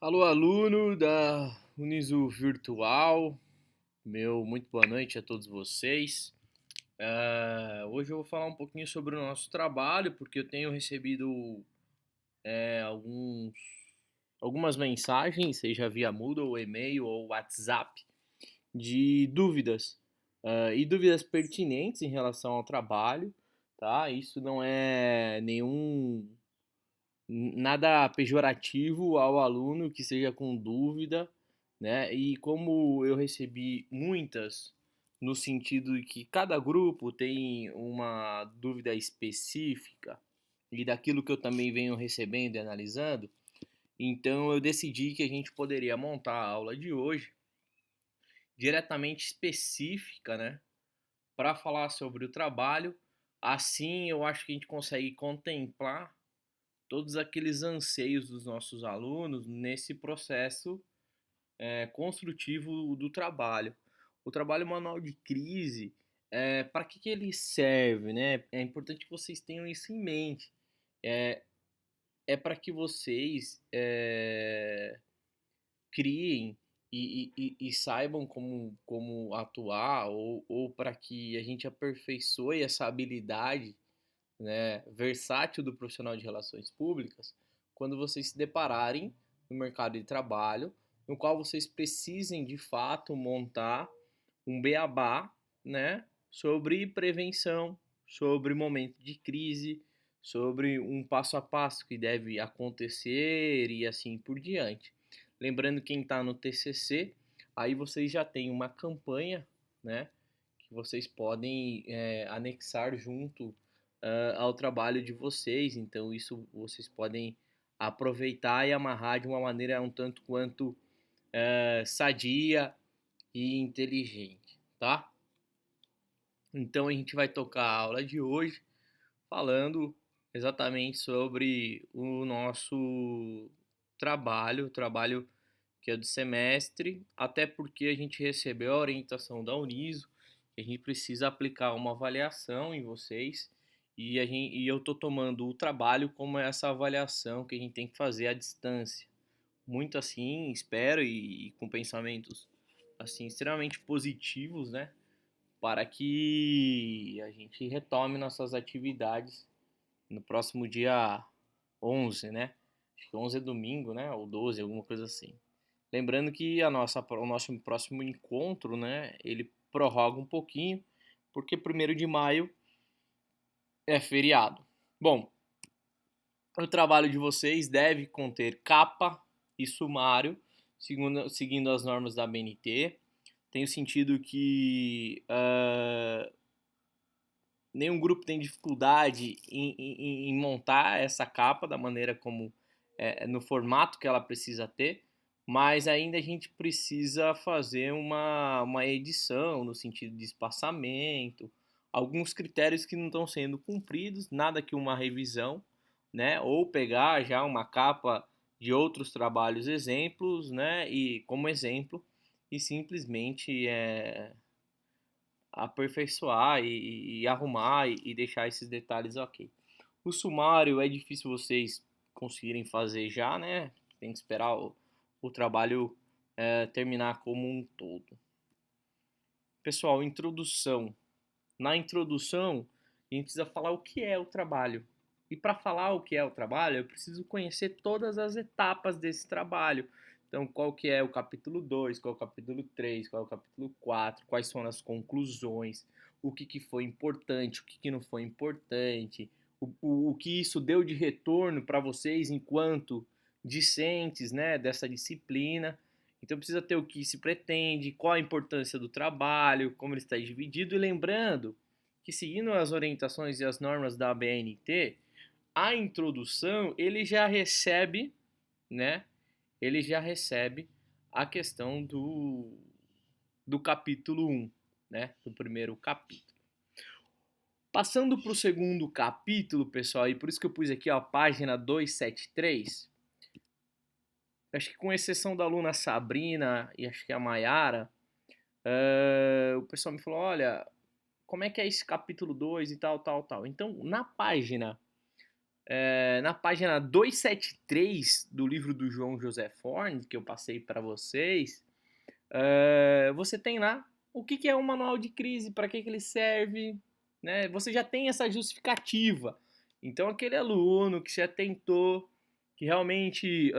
Alô, aluno da Unisu Virtual, meu muito boa noite a todos vocês. Hoje eu vou falar um pouquinho sobre o nosso trabalho, porque eu tenho recebido é, alguns, algumas mensagens, seja via Moodle, e-mail ou WhatsApp, de dúvidas, e dúvidas pertinentes em relação ao trabalho, tá? Isso não é nada pejorativo ao aluno que seja com dúvida, né? E como eu recebi muitas, no sentido de que cada grupo tem uma dúvida específica e daquilo que eu também venho recebendo e analisando, então eu decidi que a gente poderia montar a aula de hoje diretamente específica, né? Para falar sobre o trabalho. Assim, eu acho que a gente consegue contemplar todos aqueles anseios dos nossos alunos nesse processo construtivo do trabalho. O trabalho manual de crise, para que ele serve? Né? É importante que vocês tenham isso em mente. É, é para que vocês criem e saibam como atuar, ou para que a gente aperfeiçoe essa habilidade, né, versátil do profissional de relações públicas quando vocês se depararem no mercado de trabalho, no qual vocês precisem de fato montar um beabá, né, sobre prevenção, sobre momento de crise, sobre um passo a passo que deve acontecer e assim por diante. Lembrando quem está no TCC, aí vocês já têm uma campanha, né, que vocês podem anexar junto ao trabalho de vocês. Então isso vocês podem aproveitar e amarrar de uma maneira um tanto quanto sadia e inteligente, tá? Então a gente vai tocar a aula de hoje falando exatamente sobre o nosso trabalho, o trabalho que é do semestre, até porque a gente recebeu a orientação da Uniso, que a gente precisa aplicar uma avaliação em vocês, e eu estou tomando o trabalho como essa avaliação que a gente tem que fazer à distância. Muito assim, espero, e com pensamentos assim extremamente positivos, né? Para que a gente retome nossas atividades no próximo dia 11, né? Acho que 11 é domingo, né? Ou 12, alguma coisa assim. Lembrando que o nosso próximo encontro, né? Ele prorroga um pouquinho, porque 1º de maio é feriado. Bom, o trabalho de vocês deve conter capa e sumário, seguindo as normas da BNT. Tenho sentido que nenhum grupo tem dificuldade em montar essa capa da maneira como no formato que ela precisa ter, mas ainda a gente precisa fazer uma edição no sentido de espaçamento, alguns critérios que não estão sendo cumpridos, nada que uma revisão, né? Ou pegar já uma capa de outros trabalhos exemplos, né? E como exemplo e simplesmente aperfeiçoar e arrumar e deixar esses detalhes ok. O sumário é difícil vocês conseguirem fazer já, né? Tem que esperar o trabalho terminar como um todo. Pessoal, introdução. Na introdução, a gente precisa falar o que é o trabalho. E para falar o que é o trabalho, eu preciso conhecer todas as etapas desse trabalho. Então, qual que é o capítulo 2, qual é o capítulo 3, qual é o capítulo 4, quais são as conclusões, o que foi importante, o que não foi importante, o que isso deu de retorno para vocês enquanto discentes, né, dessa disciplina. Então precisa ter o que se pretende, qual a importância do trabalho, como ele está dividido, e lembrando que seguindo as orientações e as normas da ABNT, a introdução ele já recebe, né? Ele já recebe a questão do capítulo 1, né? Do primeiro capítulo. Passando para o segundo capítulo, pessoal, e por isso que eu pus aqui a página 273, acho que com exceção da aluna Sabrina e acho que a Maiara, o pessoal me falou, olha, como é que é esse capítulo 2 e tal, tal, tal. Então, na página na página 273 do livro do João José Forne, que eu passei para vocês, você tem lá o que é um manual de crise, para que ele serve, né? Você já tem essa justificativa. Então, aquele aluno que se atentou, que realmente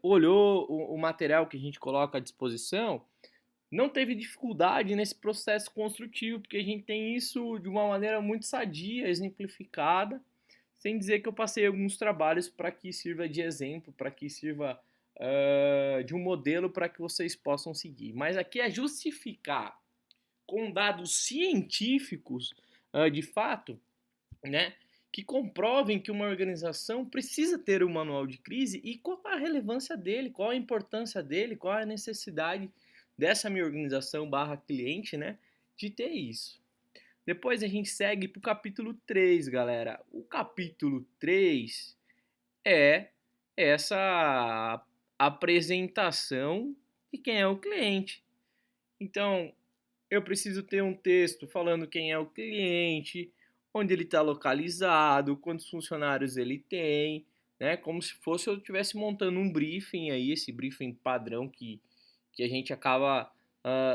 olhou o material que a gente coloca à disposição, não teve dificuldade nesse processo construtivo, porque a gente tem isso de uma maneira muito sadia, exemplificada, sem dizer que eu passei alguns trabalhos para que sirva de exemplo, para que sirva de um modelo para que vocês possam seguir. Mas aqui é justificar com dados científicos, de fato, né, que comprovem que uma organização precisa ter um manual de crise e qual a relevância dele, qual a importância dele, qual a necessidade dessa minha organização barra cliente, né, de ter isso. Depois a gente segue para o capítulo 3, galera. O capítulo 3 é essa apresentação de quem é o cliente. Então, eu preciso ter um texto falando quem é o cliente, onde ele está localizado, quantos funcionários ele tem, né? Como se fosse eu estivesse montando um briefing aí, esse briefing padrão que a gente acaba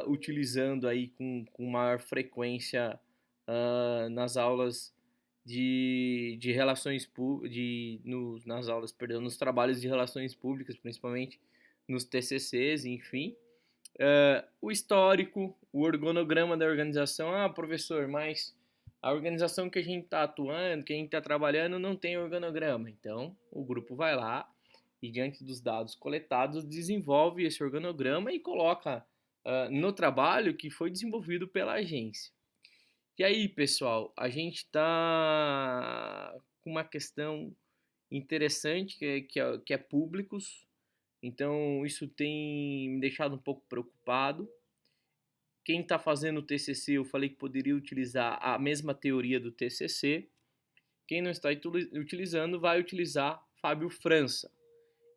utilizando aí com maior frequência nas aulas de relações nas aulas, perdão, nos trabalhos de relações públicas, principalmente nos TCCs, enfim. O histórico, o organograma da organização. Ah, professor, mas a organização que a gente está atuando, que a gente está trabalhando, não tem organograma. Então, o grupo vai lá e, diante dos dados coletados, desenvolve esse organograma e coloca no trabalho que foi desenvolvido pela agência. E aí, pessoal, a gente está com uma questão interessante que é públicos. Então, isso tem me deixado um pouco preocupado. Quem está fazendo o TCC, eu falei que poderia utilizar a mesma teoria do TCC. Quem não está utilizando, vai utilizar Fábio França.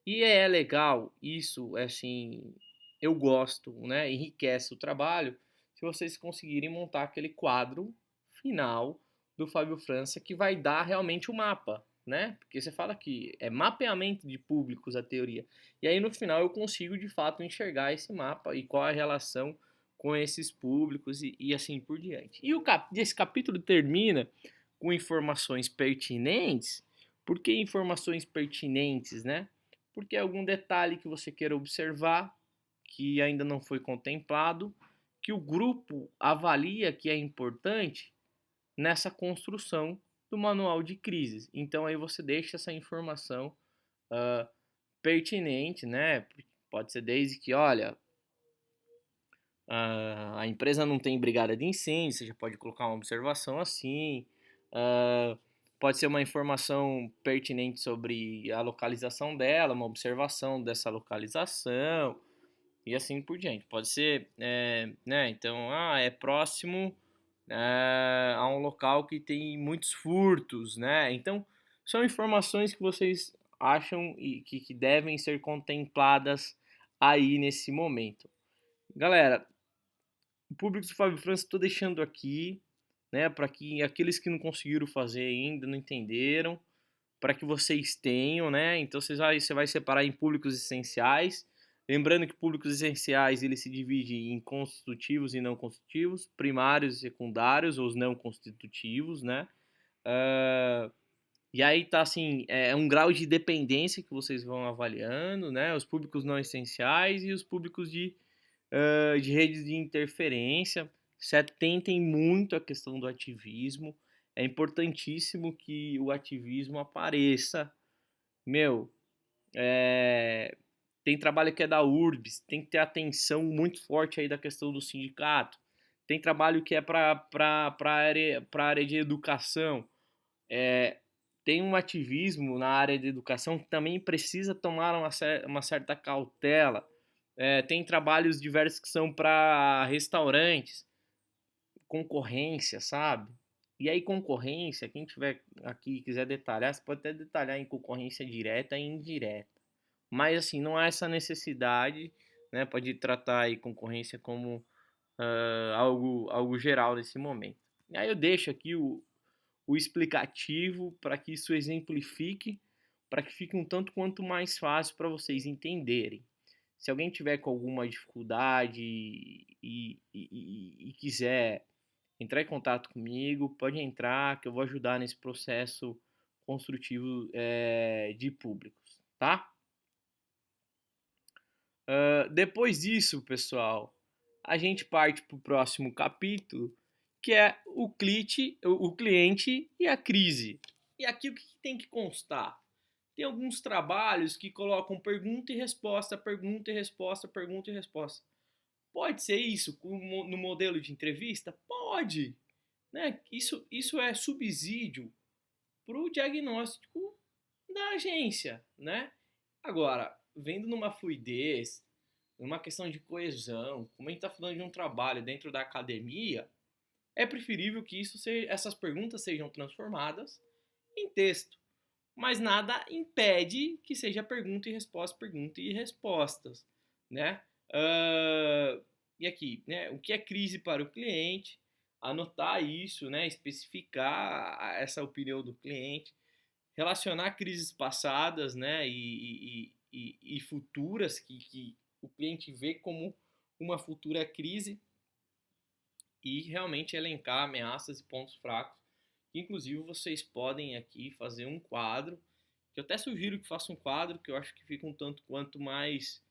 E é legal, isso, assim, eu gosto, né? Enriquece o trabalho, se vocês conseguirem montar aquele quadro final do Fábio França que vai dar realmente o mapa, né? Porque você fala que é mapeamento de públicos a teoria. E aí no final eu consigo de fato enxergar esse mapa e qual é a relação com esses públicos e assim por diante. E esse capítulo termina com informações pertinentes. Por que informações pertinentes, né? Porque é algum detalhe que você queira observar que ainda não foi contemplado, que o grupo avalia que é importante nessa construção do manual de crises. Então aí você deixa essa informação pertinente, né? Pode ser desde que, olha, a empresa não tem brigada de incêndio, você já pode colocar uma observação assim. Pode ser uma informação pertinente sobre a localização dela, uma observação dessa localização e assim por diante. Pode ser, né? Então, é próximo a um local que tem muitos furtos, né? Então, são informações que vocês acham e que devem ser contempladas aí nesse momento. Galera, o público do Fábio França estou deixando aqui, né? Para que aqueles que não conseguiram fazer ainda, não entenderam, para que vocês tenham, né? Então você vai separar em públicos essenciais. Lembrando que públicos essenciais ele se divide em constitutivos e não constitutivos, primários e secundários, ou os não constitutivos, né? E aí tá assim, é um grau de dependência que vocês vão avaliando, né? Os públicos não essenciais e os públicos de redes de interferência. Se atentem muito à questão do ativismo. É importantíssimo que o ativismo apareça. Meu, tem trabalho que é da URBS, tem que ter atenção muito forte aí da questão do sindicato. Tem trabalho que é para a área de educação. Tem um ativismo na área de educação que também precisa tomar uma certa cautela. Tem trabalhos diversos que são para restaurantes, concorrência, sabe? E aí concorrência, quem tiver aqui e quiser detalhar, você pode até detalhar em concorrência direta e indireta. Mas assim, não há essa necessidade, né? Pode tratar aí concorrência como algo geral nesse momento. E aí eu deixo aqui o explicativo para que isso exemplifique, para que fique um tanto quanto mais fácil para vocês entenderem. Se alguém tiver com alguma dificuldade e quiser entrar em contato comigo, pode entrar, que eu vou ajudar nesse processo construtivo de públicos, tá? Depois disso, pessoal, a gente parte para o próximo capítulo, que é o cliente e a crise. E aqui o que tem que constar? Tem alguns trabalhos que colocam pergunta e resposta, pergunta e resposta, pergunta e resposta. Pode ser isso no modelo de entrevista? Pode. Né? Isso é subsídio para o diagnóstico da agência. Né? Agora, vendo numa fluidez, numa questão de coesão, como a gente está falando de um trabalho dentro da academia, é preferível que essas perguntas sejam transformadas em texto. Mas nada impede que seja pergunta e respostas, né? E aqui, né? O que é crise para o cliente? Anotar isso, né? Especificar essa opinião do cliente, relacionar crises passadas, né? E futuras que o cliente vê como uma futura crise e realmente elencar ameaças e pontos fracos. Inclusive, vocês podem aqui fazer um quadro, que eu até sugiro que faça um quadro, que eu acho que fica um tanto quanto mais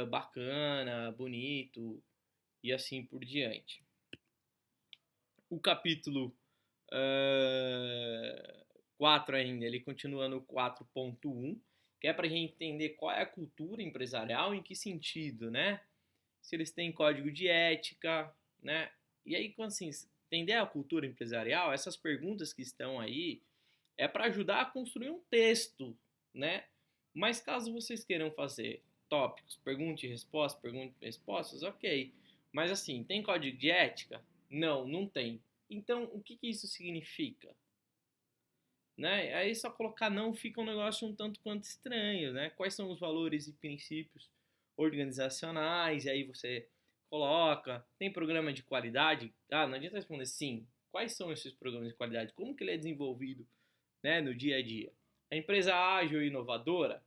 bacana, bonito e assim por diante. O capítulo 4 ainda, ele continua no 4.1, que é para a gente entender qual é a cultura empresarial, em que sentido, né? Se eles têm código de ética, né? E aí, quando assim, entender a cultura empresarial, essas perguntas que estão aí é para ajudar a construir um texto, né? Mas caso vocês queiram fazer tópicos, pergunte e respostas, ok. Mas assim, tem código de ética? Não, não tem. Então, o que isso significa? Né? Aí só colocar não fica um negócio um tanto quanto estranho, né? Quais são os valores e princípios organizacionais? E aí você coloca, tem programa de qualidade? Ah, não adianta responder sim. Quais são esses programas de qualidade? Como que ele é desenvolvido, né, no dia a dia? A empresa ágil e inovadora,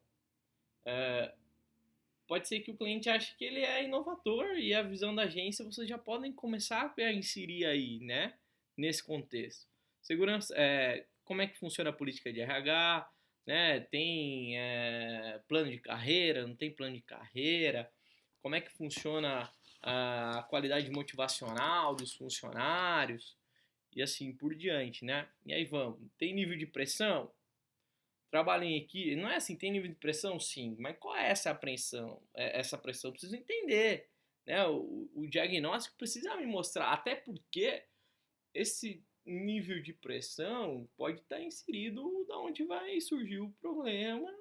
pode ser que o cliente ache que ele é inovador e a visão da agência vocês já podem começar a inserir aí, né, nesse contexto. Segurança, como é que funciona a política de RH, né? Tem plano de carreira, não tem plano de carreira? Como é que funciona a qualidade motivacional dos funcionários? E assim por diante, né? E aí vamos. Tem nível de pressão? Trabalho em equipe, não é assim, tem nível de pressão? Sim, mas qual é essa pressão? Essa pressão, eu preciso entender, né? O diagnóstico precisa me mostrar, até porque esse nível de pressão pode estar inserido da onde vai surgir o problema,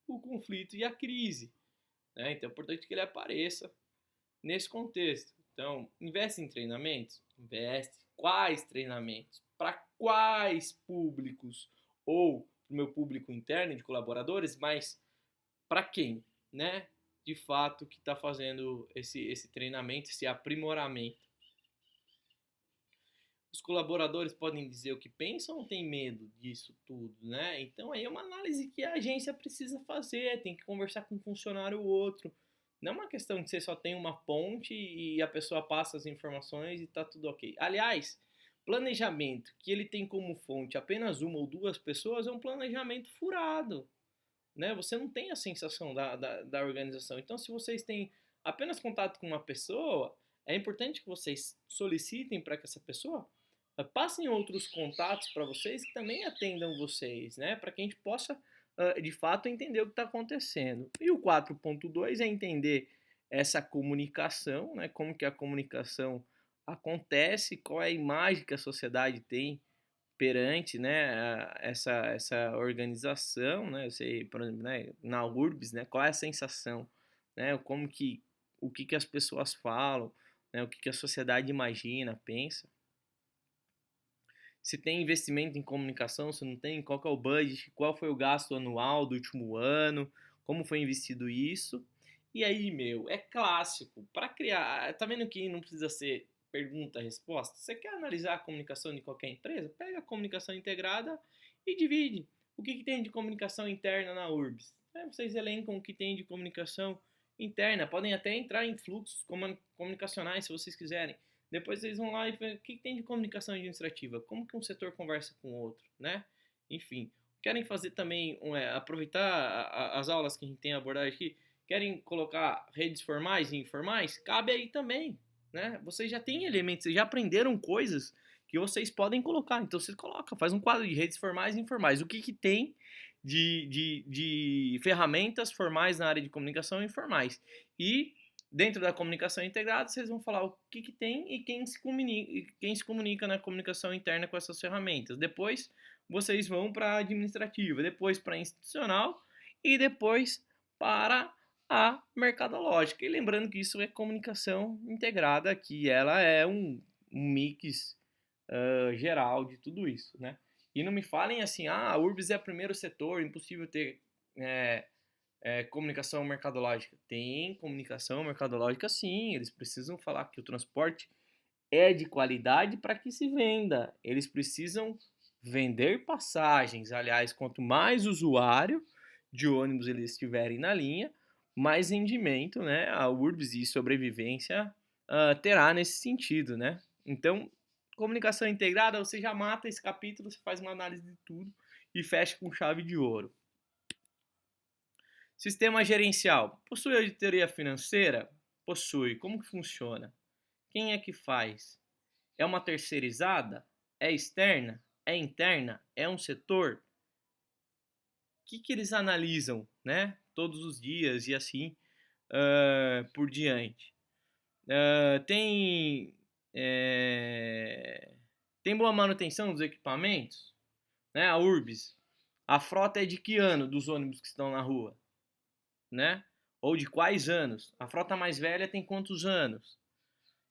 o conflito e a crise, né? Então é importante que ele apareça nesse contexto. Então, investe em treinamentos? Investe. Quais treinamentos? Para quais públicos? Ou para o meu público interno de colaboradores, mas para quem, né? De fato, que está fazendo esse treinamento, esse aprimoramento. Os colaboradores podem dizer o que pensam ou tem medo disso tudo, né? Então aí é uma análise que a agência precisa fazer, tem que conversar com um funcionário ou outro. Não é uma questão de você só tem uma ponte e a pessoa passa as informações e tá tudo ok. Aliás, planejamento que ele tem como fonte apenas uma ou duas pessoas é um planejamento furado, né? Você não tem a sensação da organização. Então, se vocês têm apenas contato com uma pessoa, é importante que vocês solicitem para que essa pessoa passem outros contatos para vocês que também atendam vocês, né? Para que a gente possa, de fato, entender o que está acontecendo. E o 4.2 é entender essa comunicação, né? Como que a comunicação acontece, qual é a imagem que a sociedade tem perante, né, essa organização, né, eu sei, por exemplo, né, na URBS, né, qual é a sensação, né, o que as pessoas falam, né, o que a sociedade imagina, pensa. Se tem investimento em comunicação, se não tem, qual que é o budget, qual foi o gasto anual do último ano, como foi investido isso. E aí, meu, é clássico, para criar, tá vendo que não precisa ser pergunta-resposta. Você quer analisar a comunicação de qualquer empresa? Pega a comunicação integrada e divide. O que tem de comunicação interna na URBS? Vocês elencam o que tem de comunicação interna. Podem até entrar em fluxos comunicacionais se vocês quiserem. Depois vocês vão lá e ver o que tem de comunicação administrativa. Como que um setor conversa com o outro, né? Enfim, querem fazer também, aproveitar as aulas que a gente tem abordado aqui, querem colocar redes formais e informais? Cabe aí também, né? Vocês já têm elementos, vocês já aprenderam coisas que vocês podem colocar. Então você coloca, faz um quadro de redes formais e informais. O que tem de ferramentas formais na área de comunicação e informais. E dentro da comunicação integrada, vocês vão falar o que tem e quem se comunica na comunicação interna com essas ferramentas. Depois vocês vão para a administrativa, depois para a institucional e depois para a mercadológica. E lembrando que isso é comunicação integrada, que ela é um mix geral de tudo isso, né? E não me falem assim, a URBS é o primeiro setor, impossível ter comunicação mercadológica. Tem comunicação mercadológica sim, eles precisam falar que o transporte é de qualidade para que se venda. Eles precisam vender passagens. Aliás, quanto mais usuário de ônibus eles estiverem na linha, mais rendimento, né, a URBS e sobrevivência terá nesse sentido, né? Então, comunicação integrada, você já mata esse capítulo, você faz uma análise de tudo e fecha com chave de ouro. Sistema gerencial. Possui auditoria financeira? Possui. Como que funciona? Quem é que faz? É uma terceirizada? É externa? É interna? É um setor? O que eles analisam, né? Todos os dias e assim por diante. Tem boa manutenção dos equipamentos? Né? A URBS. A frota é de que ano dos ônibus que estão na rua? Né? Ou de quais anos? A frota mais velha tem quantos anos?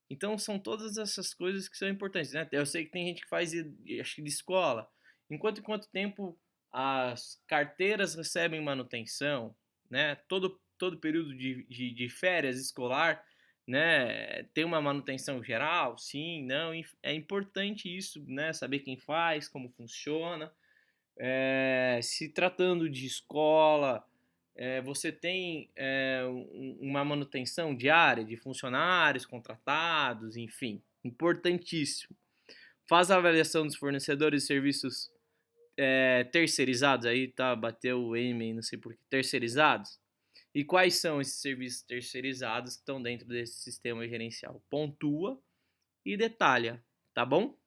Então são todas essas coisas que são importantes, né? Eu sei que tem gente que faz, acho que de escola. Em quanto tempo as carteiras recebem manutenção, né? Todo período de férias escolar, né? Tem uma manutenção geral? Sim, não. É importante isso, né? Saber quem faz, como funciona. Se tratando de escola, você tem uma manutenção diária de funcionários contratados, enfim, importantíssimo. Faz a avaliação dos fornecedores de serviços terceirizados, aí tá, bateu o M, não sei por que, terceirizados. E quais são esses serviços terceirizados que estão dentro desse sistema gerencial? Pontua e detalha, tá bom?